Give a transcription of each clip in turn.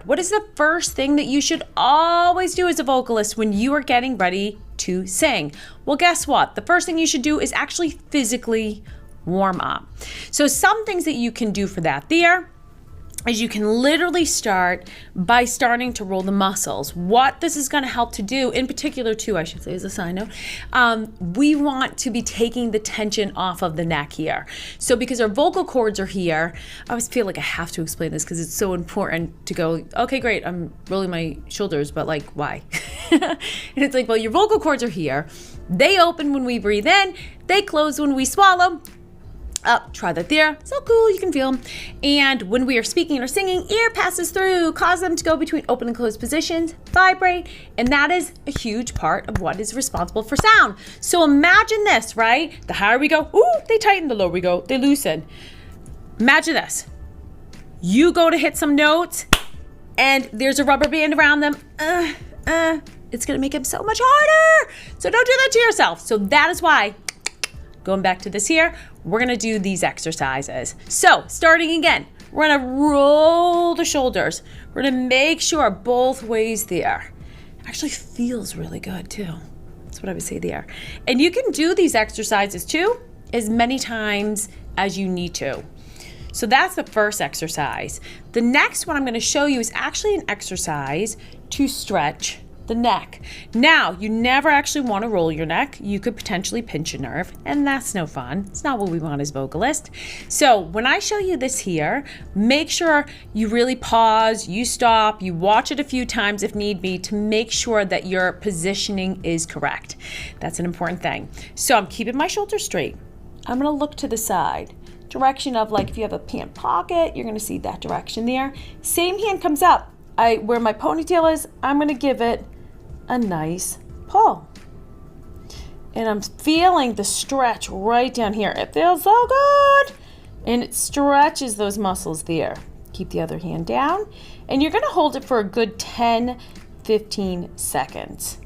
What is the first thing that you should always do as a vocalist when you are getting ready to sing? Well, guess what? The first thing you should do is actually physically warm up. So some things that you can do for that there is you can literally start by starting to roll the muscles. What this is going to help to do, in particular too, I should say as a side note, we want to be taking the tension off of the neck here. So because our vocal cords are here, I always feel like I have to explain this because it's so important to go, okay, great, I'm rolling my shoulders, but like, why? And it's like, well, your vocal cords are here. They open when we breathe in, they close when we swallow. Try that there. So cool, you can feel them. And when we are speaking or singing, air passes through, cause them to go between open and closed positions, vibrate, and that is a huge part of what is responsible for sound. So imagine this, right? The higher we go, ooh, they tighten, the lower we go, they loosen. Imagine this. You go to hit some notes, and there's a rubber band around them. It's gonna make them so much harder. So don't do that to yourself. So that is why, going back to this here, we're gonna do these exercises. So starting again, we're gonna roll the shoulders. We're gonna make sure both ways there. Actually feels really good too. That's what I would say there. And you can do these exercises too, as many times as you need to. So that's the first exercise. The next one I'm gonna show you is actually an exercise to stretch the neck. Now, you never actually want to roll your neck. You could potentially pinch a nerve, and that's no fun. It's not what we want as vocalists. So when I show you this here, make sure you really pause, you stop, you watch it a few times if need be to make sure that your positioning is correct. That's an important thing. So I'm keeping my shoulders straight. I'm going to look to the side. Direction of, like, if you have a pant pocket, you're going to see that direction there. Same hand comes up. Where my ponytail is, I'm going to give it a nice pull. And I'm feeling the stretch right down here. It feels so good. And it stretches those muscles there. Keep the other hand down. And you're going to hold it for a good 10, 15 seconds.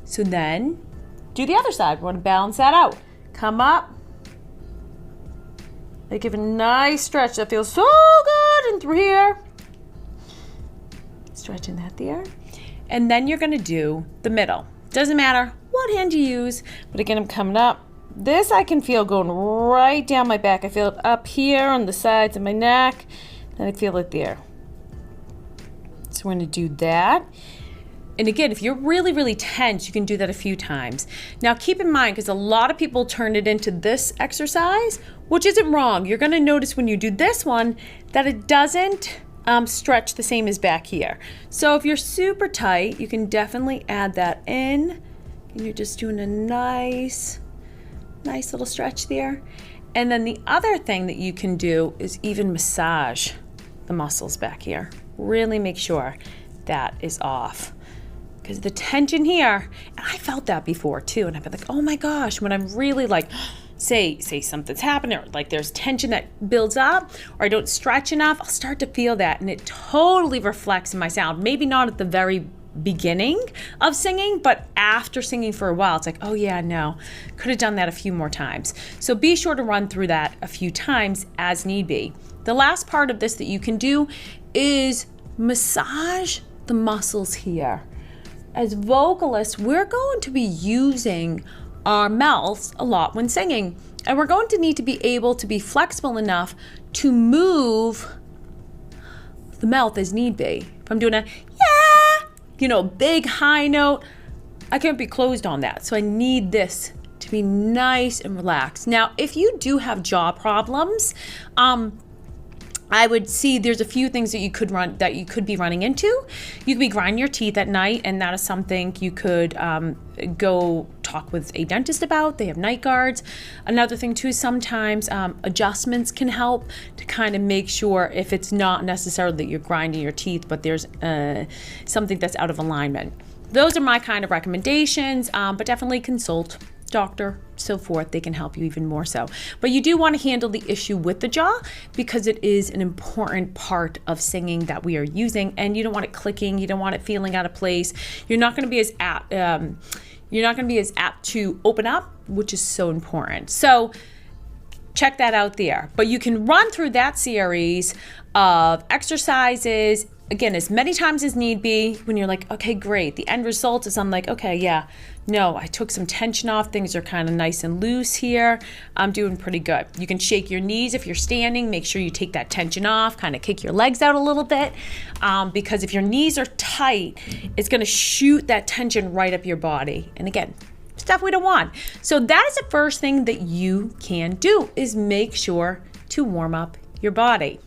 So then do the other side. We want to balance that out. Come up. I give a nice stretch. That feels so good. And through here. Stretching that there. And then you're going to do the middle. Doesn't matter what hand you use, but again, I'm coming up. This I can feel going right down my back. I feel it up here on the sides of my neck, and I feel it there. So we're going to do that. And again, if you're really, really tense, you can do that a few times. Now keep in mind, because a lot of people turn it into this exercise, which isn't wrong. You're going to notice when you do this one that it doesn't stretch the same as back here. So if you're super tight, you can definitely add that in. And you're just doing a nice little stretch there. And then the other thing that you can do is even massage the muscles back here. Really make sure that is off. Because the tension here, and I felt that before too, and I've been like, oh my gosh, when I'm really like, say something's happening, or like there's tension that builds up, or I don't stretch enough, I'll start to feel that, and it totally reflects in my sound. Maybe not at the very beginning of singing, but after singing for a while, it's like, oh yeah, no, could have done that a few more times. So be sure to run through that a few times as need be. The last part of this that you can do is massage the muscles here. As vocalists, we're going to be using our mouths a lot when singing, and we're going to need to be able to be flexible enough to move the mouth as need be. If I'm doing a yeah, big high note, I can't be closed on that. So I need this to be nice and relaxed. Now, if you do have jaw problems, I would see there's a few things that you could be running into. You could be grinding your teeth at night, and that is something you could go talk with a dentist about. They have night guards. Another thing too is sometimes adjustments can help to kind of make sure if it's not necessarily that you're grinding your teeth, but there's something that's out of alignment. Those are my kind of recommendations, but definitely consult doctor, so forth. They can help you even more so. But you do want to handle the issue with the jaw because it is an important part of singing that we are using, and you don't want it clicking. You don't want it feeling out of place. You're not going to be as apt. You're not going to be as apt to open up, which is so important. So check that out there. But you can run through that series of exercises again, as many times as need be, when you're like, okay, great. The end result is I'm like, okay, yeah, no, I took some tension off. Things are kind of nice and loose here. I'm doing pretty good. You can shake your knees if you're standing. Make sure you take that tension off, kind of kick your legs out a little bit, because if your knees are tight, it's going to shoot that tension right up your body. And again, stuff we don't want. So that is the first thing that you can do, is make sure to warm up your body.